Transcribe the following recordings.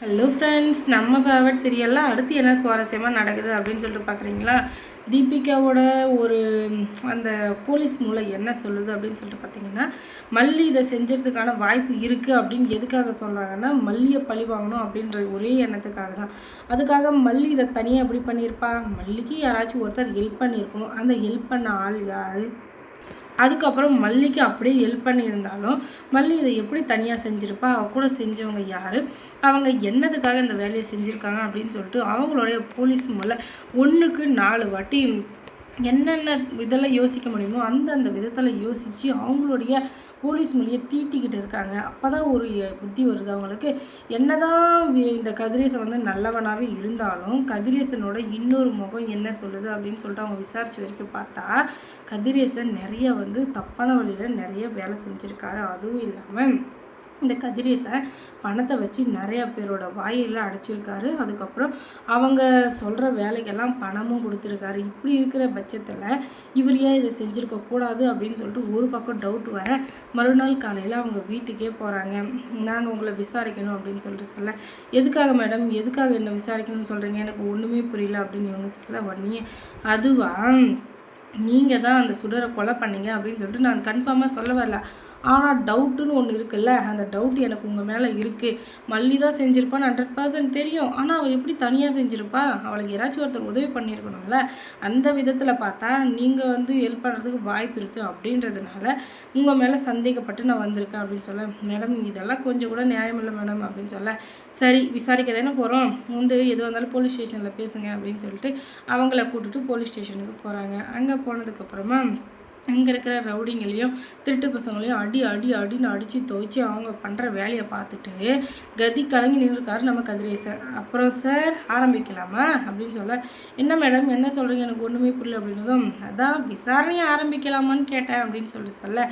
Hello friends, நம்ம favourite சீரியல்லாம் அடுத்து என்ன சுவாரஸ்யமாக நடக்குது அப்படின்னு சொல்லிட்டு பார்க்குறீங்களா? தீபிகாவோட ஒரு அந்த போலீஸ் மூளை என்ன சொல்லுது அப்படின்னு சொல்லிட்டு பார்த்தீங்கன்னா, மல்லி இதை செஞ்சதுக்கான வாய்ப்பு இருக்குது அப்படின்னு எதுக்காக சொல்கிறாங்கன்னா, மல்லியை பழி வாங்கணும் அப்படின்ற ஒரே எண்ணத்துக்காக தான். அதுக்காக மல்லி இதை தனியாக எப்படி பண்ணியிருப்பா? மல்லிக்கு யாராச்சும் ஒருத்தர் ஹெல்ப் பண்ணியிருக்கணும். அந்த ஹெல்ப் பண்ண ஆள் யார்? அதுக்கப்புறம் மல்லிக்கு அப்படியே ஹெல்ப் பண்ணியிருந்தாலும் மல்லி இதை எப்படி தனியாக செஞ்சுருப்பா? அவள் கூட செஞ்சவங்க யார்? அவங்க என்னதுக்காக இந்த வேலையை செஞ்சுருக்காங்க அப்படின்னு சொல்லிட்டு அவங்களுடைய போலீஸ் மூலம் 1க்கு 4 வாட்டி என்னென்ன இதெல்லாம் யோசிக்க முடியுமோ அந்தந்த விதத்தில் யோசித்து அவங்களுடைய போலீஸ் மொழியை தீட்டிக்கிட்டு இருக்காங்க. அப்போ தான் ஒரு புத்தி வருது அவங்களுக்கு. என்னதான் இந்த கதிரேசன் வந்து நல்லவனாகவே இருந்தாலும் கதிரேசனோட இன்னொரு முகம் என்ன சொல்லுது அப்படின்னு சொல்லிட்டு அவங்க விசாரித்த வரைக்கும் பார்த்தா, கதிரேசன் நிறைய வந்து தப்பான வழியில் நிறைய வேலை செஞ்சுருக்காரு. அதுவும் இல்லாமல் இந்த கதிரேசன் பணத்தை வச்சு நிறையா பேரோட வாயெல்லாம் அடைச்சிருக்காரு. அதுக்கப்புறம் அவங்க சொல்கிற வேலைக்கெல்லாம் பணமும் கொடுத்துருக்காரு. இப்படி இருக்கிற பட்சத்தில் இவர் ஏன் இதை செஞ்சுருக்கக்கூடாது அப்படின்னு சொல்லிட்டு ஒரு பக்கம் டவுட் வர, மறுநாள் காலையில் அவங்க வீட்டுக்கே போகிறாங்க. நாங்கள் உங்களை விசாரிக்கணும் அப்படின்னு சொல்ல, எதுக்காக மேடம், எதுக்காக என்ன விசாரிக்கணும்னு சொல்கிறீங்க? எனக்கு ஒன்றுமே புரியல அப்படின்னு இவங்க சொல்ல, உடனே அதுவா, நீங்கள் தான் அந்த சுடரை கொலை பண்ணீங்க அப்படின்னு சொல்லிட்டு நான் கன்ஃபார்மாக சொல்ல வரல. ஆனால் டவுட்டுன்னு ஒன்று இருக்குல்ல, அந்த டவுட் எனக்கு உங்கள் மேலே இருக்குது. மல்லி தான் செஞ்சுருப்பான்னு 100% தெரியும். ஆனால் அவள் எப்படி தனியாக செஞ்சுருப்பா? அவளுக்கு யாராச்சும் ஒருத்தர் உதவி பண்ணியிருக்கணும்ல. அந்த விதத்தில் பார்த்தா நீங்கள் வந்து ஹெல்ப் பண்ணுறதுக்கு வாய்ப்பு இருக்குது அப்படின்றதுனால உங்கள் மேலே சந்தேகப்பட்டு நான் வந்திருக்கேன் அப்படின்னு சொல்ல, மேடம் இதெல்லாம் கொஞ்சம் கூட நியாயம் இல்லை மேடம் அப்படின்னு சொல்ல, சரி விசாரிக்க தானே போகிறோம், வந்து எது வந்தாலும் போலீஸ் ஸ்டேஷனில் பேசுங்க அப்படின்னு சொல்லிட்டு அவங்கள கூப்பிட்டுட்டு போலீஸ் ஸ்டேஷனுக்கு போகிறாங்க. அங்கே போனதுக்கப்புறமா இங்கே இருக்கிற ரவுடிங்களையும் திருட்டு பசங்களையும் அடின்னு அடித்து துவைச்சி அவங்க பண்ணுற வேலையை பார்த்துட்டு கதி கலங்கி நின்றுருக்காரு நம்ம கதிரேசன். அப்புறம் சார் ஆரம்பிக்கலாமா அப்படின்னு சொல்ல, என்ன மேடம் என்ன சொல்கிறீங்க, எனக்கு ஒன்றுமே புரியல அப்படின்னதும், அதான் விசாரணையை ஆரம்பிக்கலாமான்னு கேட்டேன் அப்படின்னு சொல்ல,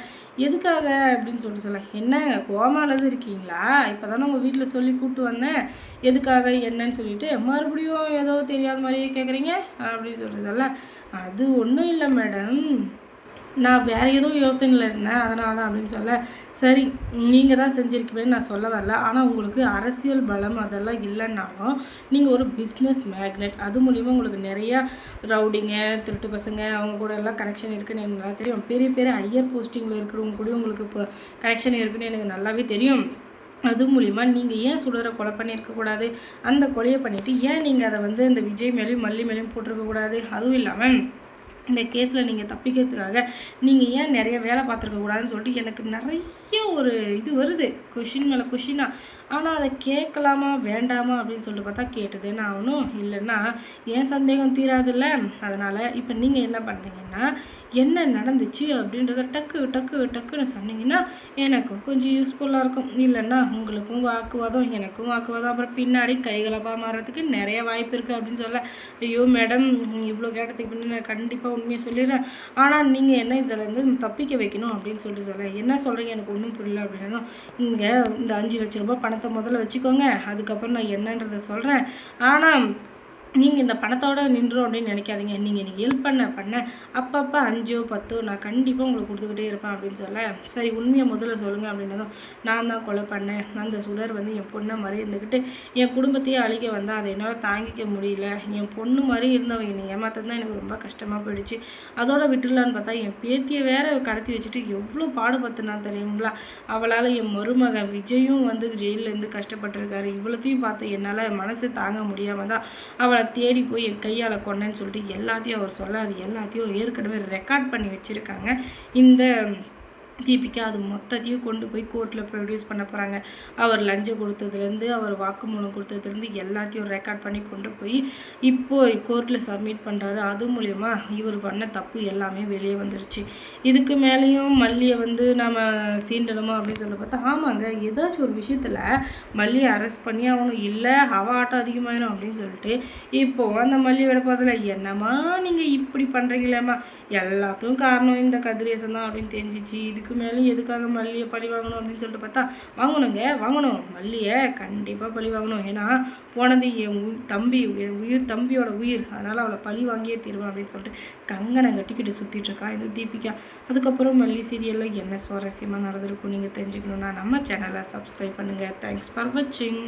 எதுக்காக அப்படின்னு சொல்ல, என்ன கோமாவில் இருக்கீங்களா? இப்போ தானே உங்கள் வீட்டில் சொல்லி கூப்பிட்டு வந்தேன், எதுக்காக என்னன்னு சொல்லிட்டு மறுபடியும் ஏதோ தெரியாத மாதிரியே கேட்குறீங்க அப்படின்னு சொல்ல, அது ஒன்றும் இல்லை மேடம், நான் வேறு ஏதோ யோசனையில் இருந்தேன் அதனால தான் அப்படின்னு சொல்ல, சரி நீங்கள் தான் செஞ்சுருக்கீங்கன்னு நான் சொல்ல வரல. ஆனால் உங்களுக்கு அரசியல் பலம் அதெல்லாம் இல்லைன்னாலும் நீங்கள் ஒரு பிஸ்னஸ் மேக்னெட். அது மூலிமா உங்களுக்கு நிறையா ரவுடிங்க திருட்டு பசங்க அவங்க கூட எல்லாம் கனெக்ஷன் இருக்குதுன்னு எனக்கு நல்லா தெரியும். பெரிய பெரிய ஹையர் போஸ்டிங்கில் இருக்கிறவங்க கூட உங்களுக்கு இப்போ கனெக்ஷன் இருக்குதுன்னு எனக்கு நல்லாவே தெரியும். அது மூலிமா நீங்கள் ஏன் சுடரை கொலை பண்ணியிருக்கக்கூடாது? அந்த கொலையை பண்ணிவிட்டு ஏன் நீங்கள் அதை வந்து இந்த விஜய் மேலேயும் மல்லி மேலேயும் போட்டிருக்கக்கூடாது? அதுவும் இல்லாமல் இந்த கேஸில் நீங்கள் தப்பிக்கிறதுக்காக நீங்கள் ஏன் நிறைய வேலை பார்த்துருக்கக்கூடாதுன்னு சொல்லிட்டு எனக்கு நிறைய ஒரு இது வருது, கொஷின் மேலே கொஷினாக. ஆனால் அதை கேட்கலாமா வேண்டாமா அப்படின்னு சொல்லிட்டு பார்த்தா கேட்டுதேன்னு ஆகணும், இல்லைன்னா என் சந்தேகம் தீராதுல்ல. அதனால் இப்போ நீங்கள் என்ன பண்ணுறீங்கன்னா, என்ன நடந்துச்சு அப்படின்றத டக்குன்னு சொன்னீங்கன்னா எனக்கு கொஞ்சம் யூஸ்ஃபுல்லாக இருக்கும். இல்லைன்னா உங்களுக்கும் வாக்குவாதம் எனக்கும் வாக்குவாதம், அப்புறம் பின்னாடி கைகலப்பாக மாறுறதுக்கு நிறைய வாய்ப்பு இருக்குது அப்படின்னு சொல்ல, ஐயோ மேடம் இவ்வளோ கேட்டதுக்கு பின்னாடி நான் கண்டிப்பாக உண்மையை சொல்லிடுறேன். ஆனால் நீங்கள் என்ன இதிலேருந்து தப்பிக்க வைக்கணும் அப்படின்னு சொல்ல, என்ன சொல்கிறீங்க எனக்கு ஒன்றும் புரியல அப்படின்னா, இங்கே இந்த 5 லட்ச ரூபாய் பணத்தை முதல்ல வச்சுக்கோங்க, அதுக்கப்புறம் நான் என்னன்றதை சொல்கிறேன். ஆனால் நீங்கள் இந்த பணத்தோடு நின்றோம் அப்படின்னு நினைக்காதீங்க. நீங்கள் எனக்கு ஹெல்ப் பண்ண அப்பப்போ 5 10 நான் கண்டிப்பாக உங்களுக்கு கொடுத்துக்கிட்டே இருப்பேன் அப்படின்னு சொல்ல, சரி உண்மையை முதல்ல சொல்லுங்கள் அப்படின்னதும், நான் தான் கொலை பண்ணேன். அந்த சுடர் வந்து என் பொண்ணை மாதிரி இருந்துக்கிட்டு என் குடும்பத்தையே அழிக்க வந்தால் அதை என்னால் தாங்கிக்க முடியல. என் பொண்ணு மாதிரி இருந்தவங்க என்னை ஏமாற்றது தான் எனக்கு ரொம்ப கஷ்டமாக போயிடுச்சு. அதோட விட்டுடலான்னு பார்த்தா என் பேத்தியை வேற கடத்தி வச்சுட்டு எவ்வளோ பாடுபடுத்தினான் தெரியுங்களா? அவளால் என் மருமகன் விஜயும் வந்து ஜெயிலேருந்து கஷ்டப்பட்டுருக்காரு. இவ்வளோத்தையும் பார்த்து என்னால் மனசு தாங்க முடியாமல் தான் அவளை தேடி போய் என் கையால் கொண்டேன்னு சொல்லிட்டு எல்லாத்தையும் அவர் சொல்ல, அது எல்லாத்தையும் ஏற்கனவே ரெக்கார்ட் பண்ணி வச்சுருக்காங்க இந்த தீபிகா. அது மொத்தத்தையும் கொண்டு போய் கோர்ட்டில் ப்ரொடியூஸ் பண்ண போகிறாங்க. அவர் லஞ்சம் கொடுத்ததுலேருந்து அவர் வாக்குமூலம் கொடுத்ததுலேருந்து எல்லாத்தையும் ரெக்கார்ட் பண்ணி கொண்டு போய் இப்போது கோர்ட்டில் சப்மிட் பண்ணுறாரு. அது மூலயமா இவர் பண்ண தப்பு எல்லாமே வெளியே வந்துருச்சு. இதுக்கு மேலேயும் மல்லியை வந்து நம்ம சீண்டணுமா அப்படின்னு சொல்லி பார்த்தா, ஆமாங்க ஏதாச்சும் ஒரு விஷயத்தில் மல்லியை அரெஸ்ட் பண்ணி ஆகணும், இல்லை அவ ஆட்டம் அதிகமாகிடும் அப்படின்னு சொல்லிட்டு இப்போது அந்த மல்லியோட பார்த்ததில், என்னம்மா நீங்கள் இப்படி பண்ணுறீங்களேம்மா, எல்லாத்துக்கும் காரணம் இந்த கதிரேசன் தான் அப்படின்னு தெரிஞ்சிச்சு. இதுக்கு மேலேயும் எதுக்காக மல்லியை பழி வாங்கணும் அப்படின்னு சொல்லிட்டு பார்த்தா, வாங்கணும் மல்லியை கண்டிப்பாக பழி வாங்கணும். ஏன்னா போனது என் உயிர் தம்பியோட உயிர், அதனால் அவளை பழி வாங்கியே தீருவேன் அப்படின்னு சொல்லிட்டு கங்கனை கட்டிக்கிட்டு சுற்றிட்டுருக்கா இந்த தீபிகா. அதுக்கப்புறம் மல்லி சீரியலில் என்ன சுவாரஸ்யமாக நடந்திருக்கும் நீங்கள் தெரிஞ்சுக்கணுன்னா நம்ம சேனலை சப்ஸ்கிரைப் பண்ணுங்கள். தேங்க்ஸ் ஃபார் வாட்சிங்.